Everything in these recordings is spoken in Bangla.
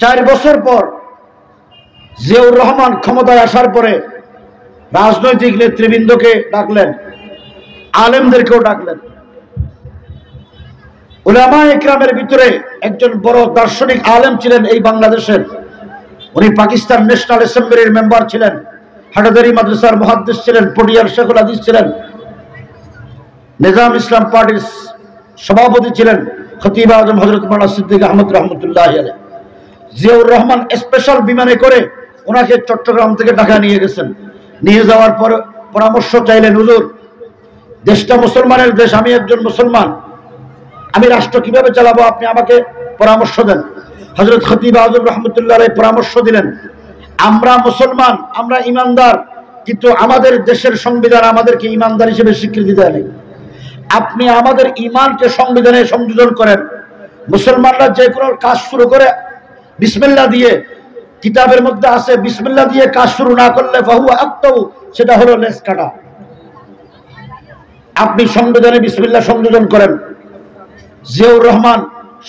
4 বছর পর জিয়াউর রহমান ক্ষমতায় আসার পরে রাজনৈতিক নেতৃবৃন্দকে ডাকলেন, আলেমদেরকেও ডাকলেন। উলামায়ে কেরামের ভিতরে একজন বড় দার্শনিক আলেম ছিলেন এই বাংলাদেশের, উনি পাকিস্তান ন্যাশনাল অ্যাসেম্বলির মেম্বার ছিলেন, হাটাদারি মাদ্রাসার মুহাদ্দিস ছিলেন, পটিয়ার শেখুল হাদিস ছিলেন, নিজাম ইসলাম পার্টির সভাপতি ছিলেন খতিব আজম হযরত মাওলানা সিদ্দিক আহমদ রহমতুল্লাহ আলাইহি। জিয়াউর রহমান স্পেশাল বিমানে করে ওনাকে চট্টগ্রাম থেকে ঢাকা নিয়ে গেছেন। নিয়ে যাওয়ার পর পরামর্শ চাইলেন, হুজুর দেশটা মুসলমানের দেশ, আমি একজন মুসলমান, আমি রাষ্ট্র কিভাবে চালাবো, আপনি আমাকে পরামর্শ দেন। হযরত খতিব আজম রহমতুল্লাহ আলাইহি পরামর্শ দিলেন, আমরা মুসলমান, আমরা ইমানদার, কিন্তু আমাদের দেশের সংবিধান আমাদেরকে ইমানদার হিসেবে স্বীকৃতি দেয় নাই। আপনি আমাদের ইমানকে সংবিধানে সংযোজন করেন। মুসলমানরা যে কোনো কাজ শুরু করে বিসমিল্লাহ দিয়ে, কিতাবের মধ্যে আছে বিসমিল্লাহ দিয়ে কাজ শুরু না করলে ফাহুয়া আক্তাউ, সেটা হলো লেজ কাটা। আপনি সংবিধানে বিসমিল্লাহ সংযোজন করেন। জিয়াউর রহমান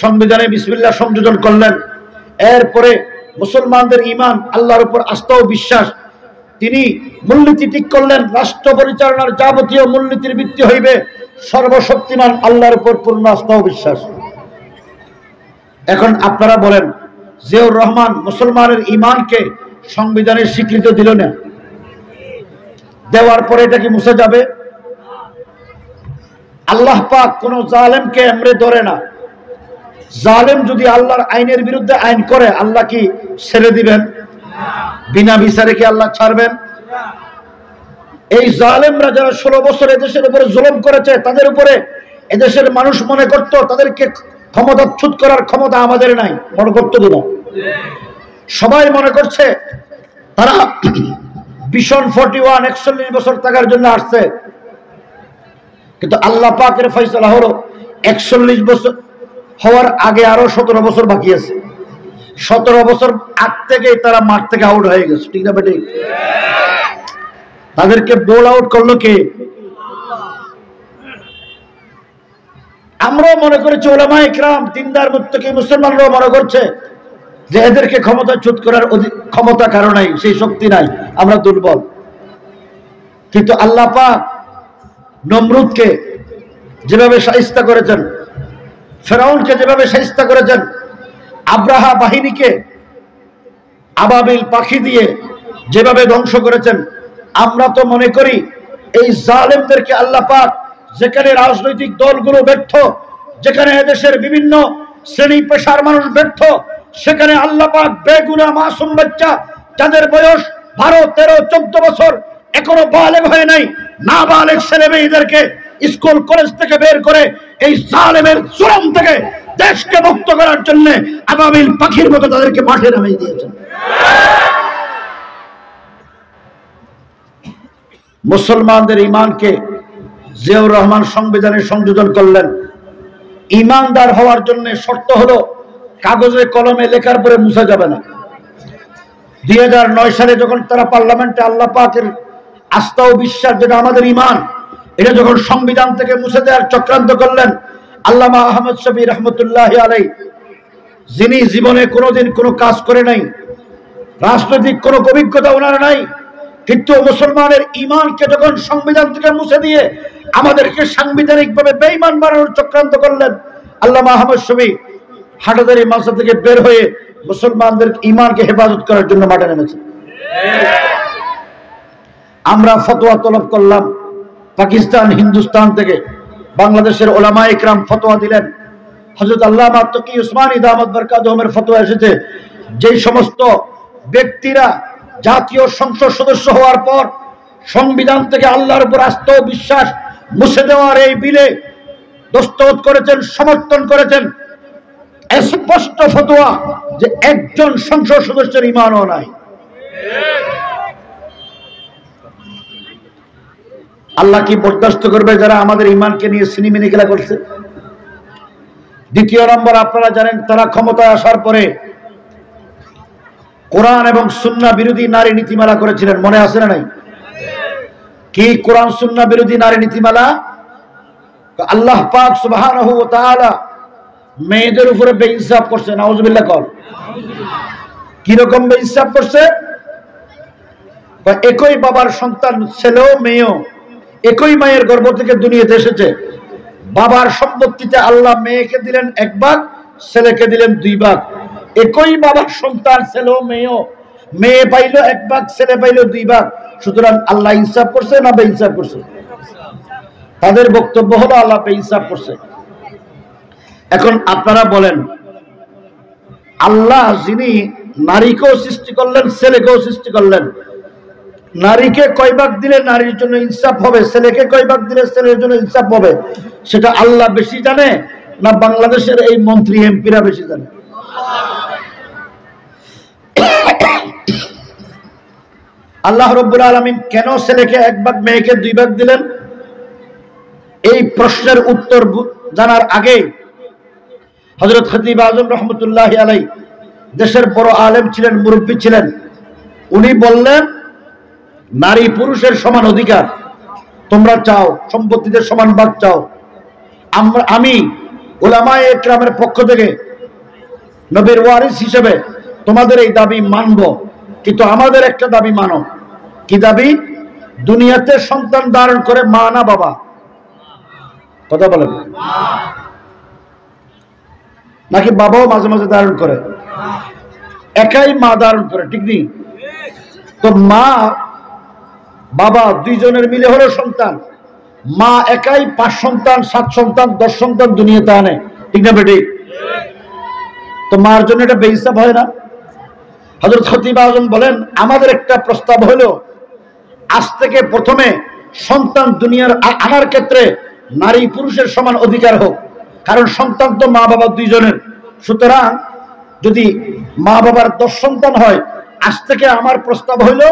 সংবিধানে বিসমিল্লাহ সংযোজন করলেন। এরপরে মুসলমানদের ঈমান, আল্লাহর উপর আস্থা ও বিশ্বাস, তিনি মূলনীতি ঠিক করলেন, রাষ্ট্র পরিচালনার যাবতীয় মূলনীতির ভিত্তি হইবে সর্বশক্তিমান আল্লাহর উপর পূর্ণ আস্থা ও বিশ্বাস। এখন আপনারা বলেন, জিয়াউর রহমান মুসলমানের ঈমানকে সংবিধানের স্বীকৃতি দিল না, দেওয়ার পরে এটা কি মুছে যাবে? আল্লাহ পাক কোন জালেমকে এমরে ধরে না। জালেম যদি আল্লাহর আইনের বিরুদ্ধে আইন করে, আল্লাহ কি ছেড়ে দিবেন? বিনা বিচারে কি আল্লাহ ছাড়বেন? এই জালেমরা যারা 16 বছর এদেশের উপরে জুলুম করেছে, তাদের উপরে এদেশের মানুষ মনে করত তাদেরকে ক্ষমতাচ্যুত করার ক্ষমতা আমাদের নাই, মনে করত কিনা? সবাই মনে করছে তারা ভীষণ 41 41 বছর থাকার জন্য আসছে, কিন্তু আল্লাহ পাকের ফয়সালা হলো 41 বছর হওয়ার আগে আরো 17 বছর বাকি আছে। 17 বছর আগ থেকেই তারা মাঠ থেকে আউট হয়ে গেছে, ঠিক না বেটি? তাদেরকে বোল আউট করলো কে? আমরাও মনে করেছি, উলামায়ে কেরাম, দিনদার মুত্তাকি মুসলমানরাও মনে করছে যে এদেরকে ক্ষমতাচ্যুত করার ক্ষমতা কারো নাই, সেই শক্তি নাই, আমরা দুর্বল। কিন্তু আল্লাহ পাক নমরুদকে যেভাবে শায়েস্তা করেছেন, ফেরাউনকে যেভাবে শায়েস্তা করেছেন, আব্রাহা বাহিনীকে আবাবিল পাখি দিয়ে যেভাবে ধ্বংস করেছেন, আমরা তো মনে করি এই জালেমদেরকে আল্লাহ পাক, যেখানে রাজনৈতিক দলগুলো ব্যর্থ, যেখানে এদেশের বিভিন্ন শ্রেণী পেশার মানুষ ব্যর্থ, সেখানে আল্লাহ পাক বেগুনাহ মাসুম বাচ্চা, যাদের বয়স 12, 13, 14 বছর, এখনো বালেগ হয় নাই, নাবালেগ ছেলে মেয়েদেরকে স্কুল কলেজ থেকে বের করে এই জালেমের জুলুম থেকে দেশকে মুক্ত করার জন্য আবাবিল পাখির মতো তাদেরকে মাঠে নামিয়ে দিয়েছেন। মুসলমানদের ঈমানকে জিয়াউর রহমান সংবিধানে সংযোজন করলেন। ঈমানদার হওয়ার জন্য শর্ত হলো কাগজে কলমে লেখার পরে মুছা যাবে না। 2009 সালে যখন তারা পার্লামেন্টে আল্লাহ পাকের আস্থা ও বিশ্বাস, যেটা আমাদের ঈমান, এটা যখন সংবিধান থেকে মুছে দেওয়ার চক্রান্ত করলেন, আল্লামা আহমদ শফী রহমতুল্লাহ আলাইহি, যিনি জীবনে কোনোদিন কোনো কাজ করে নাই, রাজনৈতিক কোনো অভিজ্ঞতা ওনার নাই, কিন্তু মুসলমানের ঈমানকে যখন সংবিধান থেকে মুছে দিয়ে আমাদেরকে সাংবিধানিকভাবে বেঈমান বানানোর চক্রান্ত করলেন, আল্লামা আহমদ শফী হাটাদারি মাদ্রাসা থেকে বের হয়ে মুসলমানদের ঈমানকে হেফাজত করার জন্য মাঠে নেমেছেন। আমরা ফতোয়া তলব করলাম পাকিস্তান, হিন্দুস্তান থেকে। বাংলাদেশের উলামায়ে কেরাম ফতোয়া দিলেন। হযরত আল্লামা তকি উসমানী দামাত বরকাতুহুমের ফতোয়া এসেছে, যেই সমস্ত ব্যক্তিরা জাতীয় সংসদ সদস্য হওয়ার পর সংবিধান থেকে আল্লাহর উপর আস্থা ও বিশ্বাস মুছে দেওয়ার এই বিলে দস্তখত করেছেন, সমর্থন করেছেন, স্পষ্ট ফতোয়া যে একজন সংসদ সদস্যের ঈমানও নাই। আল্লাহ কি বরদাস্ত করবে যারা আমাদের ঈমানকে নিয়ে সিনেমিনি খেলা করছে? দ্বিতীয় নম্বর, আপনারা জানেন তারা ক্ষমতায় আসার পরে কোরআন এবং সুন্নাহ বিরোধী নারী নীতিমালা করেছিলেন, মনে আছে না নাই? কি কোরআন সুন্নাহ বিরোধী নারী নীতিমালা? আল্লাহ পাক সুবহানাহু ওয়া তাআলা মেয়েদের উপরে বেইনসাফ করছে, নাউজুবিল্লাহ কর। কিরকম ইনসাফ করছে? একই বাবার সন্তান ছেলেও মেয়েও একই মায়ের গর্ভ থেকে দুনিয়াতে এসেছে, বাবার সম্পত্তিতে আল্লাহ মেয়েকে দিলেন 1 ভাগ, ছেলেকে দিলেন 2 ভাগ। একই বাবার সন্তান ছেলেও মেয়েও, মেয়ে পাইল 1 ভাগ, ছেলে পাইল 2 ভাগ। সুতরাং আল্লাহ ইনসাফ করছে না বেইনসাফ করছে? তাদের বক্তব্য হলো আল্লাহ বেইনসাফ করছে। এখন আপনারা বলেন, আল্লাহ যিনি নারীকেও সৃষ্টি করলেন, ছেলেকেও সৃষ্টি করলেন, নারীকে কয় ভাগ দিলে নারীর জন্য ইনসাফ হবে, ছেলেকে কয় ভাগ দিলে ছেলের জন্য ইনসাফ হবে, সেটা আল্লাহ বেশি জানে না বাংলাদেশের এই মন্ত্রী এমপিরা বেশি জানে? আল্লাহ রাব্বুল আলামিন কেন ছেলেকে 1 ভাগ মেয়েকে 2 ভাগ দিলেন? এই প্রশ্নের উত্তর জানার আগে হযরত খতিব আজম রহমতুল্লাহি আলাইহি দেশের বড় আলেম ছিলেন, মুরব্বী ছিলেন। উনি বললেন, নারী পুরুষের সমান অধিকার তোমরা চাও, সম্পত্তিতে সমান ভাগ চাও। আমি উলামায়ে ইকরামের পক্ষ থেকে নবীর ওয়ারিস হিসেবে তোমাদের এই দাবি মানব, কিন্তু আমাদের একটা দাবি মানো। কি দাবি? দুনিয়াতে সন্তান ধারণ করে মা না বাবা? কথা বলেন। নাকি বাবাও মাঝে মাঝে ধারণ করে? একাই মা ধারণ করে, ঠিক নেই? তো মা বাবা দুইজনের মিলে হলো সন্তান। মা একাই 5 সন্তান 7 সন্তান 10 সন্তান দুনিয়াতে আনে, ঠিক না বেটি? তো মার জন্য এটা বেইনসাফ হয় না? হযরত খতিব আজম বলেন, আমাদের একটা প্রস্তাব হলো, আজ থেকে প্রথমে সন্তান দুনিয়ার আনার ক্ষেত্রে নারী পুরুষের সমান অধিকার হোক, কারণ সন্তান তো মা বাবা দুইজনের। সুতরাং যদি মা বাবার 10 সন্তান হয়, আজ থেকে আমার প্রস্তাব হইল,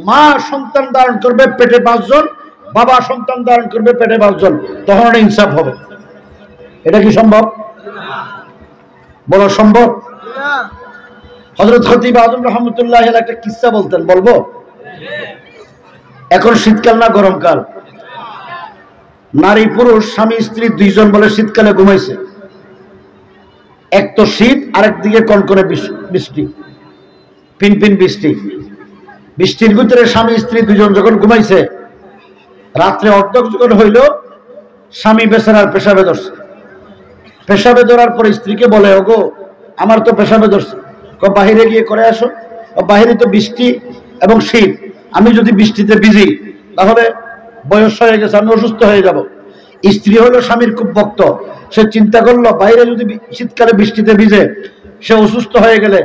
মা সন্তান ধারণ করবে পেটে 5 জন, বাবা সন্তান ধারণ করবে পেটে 5 জন, তখন ইনসাফ হবে। এটা কি সম্ভব? বলো সম্ভব? হযরত খতিব আজম রহমতুল্লাহি আলাইহি একটা কিসসা বলতেন, বলবো? এখন শীতকাল না গরমকাল? নারী পুরুষ স্বামী স্ত্রী দুইজন বলে শীতকালে ঘুমাইছে। এক তো শীত, আরেক দিকে কনকনে বৃষ্টি, পিনপিন বৃষ্টি। বৃষ্টির ভিতরে স্বামী স্ত্রী দুজন যখন ঘুমাইছে, রাত্রে অর্ধক যখন হইল, স্বামী বেচারার পেশাবে ধরছে। পেশাবে ধরার পর স্ত্রীকে বলে, ওগো আমার তো পেশাবে ধরছে, বাহিরে গিয়ে করে আসো। বাহিরে তো বৃষ্টি এবং শীত, আমি যদি বৃষ্টিতে ভিজি তাহলে বয়স হয়ে গেছে, আমি অসুস্থ হয়ে যাব। স্ত্রী হলো স্বামীর খুব ভক্ত, সে চিন্তা করলো বাইরে যদি শীতকালে বৃষ্টিতে ভিজে সে অসুস্থ হয়ে গেলে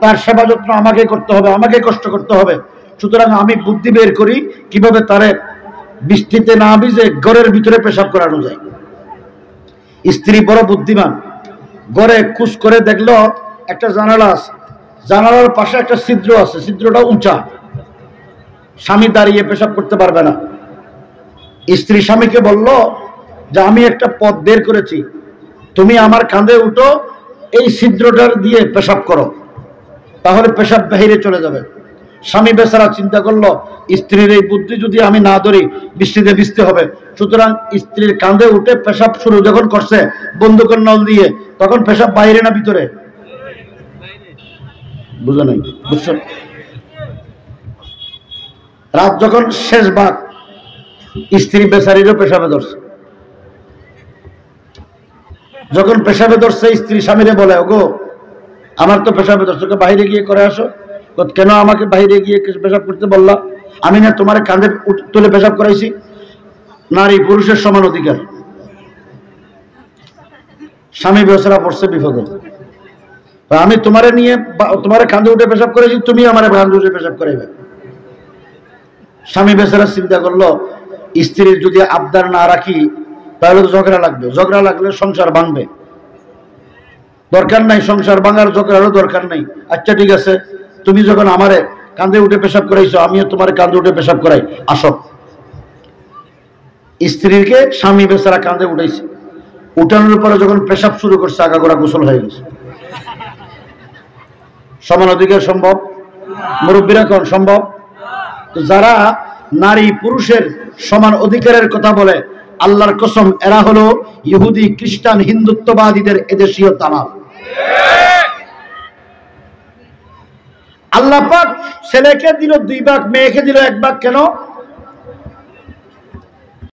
তার সেবা যত্ন আমাকে করতে হবে, আমাকে কষ্ট করতে হবে। সুতরাং আমি বুদ্ধি বের করি কিভাবে তারে বৃষ্টিতে না ভিজে ঘরের ভিতরে পেশাব করানো যায়। স্ত্রী বড় বুদ্ধিমান, ঘরে খুশ করে দেখলো একটা জানালা আছে, জানালার পাশে একটা ছিদ্র আছে, ছিদ্রটা উঁচা, স্বামী দাঁড়িয়ে পেশাব করতে পারবে না। স্ত্রী স্বামীকে বলল যে আমি একটা পথ বের করেছি, তুমি আমার কাঁধে উঠো, এই ছিদ্রটার দিয়ে পেশাব করো, তাহলে পেশাব বাহিরে চলে যাবে। স্বামী বেচারা চিন্তা করলো, স্ত্রীর এই বুদ্ধি যদি আমি না ধরি বৃষ্টিতে ভিজতে হবে। সুতরাং স্ত্রীর কাঁধে উঠে পেশাব শুরু যখন করছে বন্দুকের নল দিয়ে, তখন পেশাব বাইরে না ভিতরে? বুঝো নাই? বুঝছো? রাত যখন শেষ ভাগ, স্ত্রী বেচারিরও পেশাবে ধরছে। যখন পেশাবে ধরছে, স্ত্রী স্বামীরে বলে, ওগো আমার তো পেশাবে ধরছে, বাইরে গিয়ে করে আসো। কেন আমাকে বাইরে গিয়ে পেশাব করতে বললা? আমি না তোমার কাঁধে তুলে পেশাব করাইছি? নারী পুরুষের সমান অধিকার। স্বামী বেচারা পড়ছে বিপদে, আমি তোমারে নিয়ে তোমার কাঁধে উঠে পেশাব করেছি, তুমি আমার কাঁধে উঠে পেশাব করাইবে। স্বামী বেচারা চিন্তা করলো, স্ত্রীর যদি আবদার না রাখি তাহলে তো ঝগড়া লাগবে, ঝগড়া লাগলে সংসার ভাঙবে, দরকার নাই সংসার ভাঙার, ঝগড়ারও দরকার নাই। আচ্ছা ঠিক আছে, তুমি যখন আমারে কাঁধে উঠে পেশাব করাইছো, আমিও তোমার কাঁধে উঠে পেশাব করাই, আসো। স্ত্রীকে স্বামী বেচারা কাঁধে উঠাইছে, উঠানোর পরে যখন পেশাব শুরু করছে, আগাগোড়া গোসল হয়ে গেছে। সমান অধিকার সম্ভব? মুরব্বীরা কোন সম্ভব? যারা নারী পুরুষের সমান অধিকারের কথা বলে, আল্লাহর কসম এরা হলো ইহুদি খ্রিস্টান হিন্দুত্ববাদীদের এদেশীয় দালাল। আল্লাহ পাক ছেলেকে দিল 2 ভাগ, মেয়েকে দিল 1 ভাগ। কেন?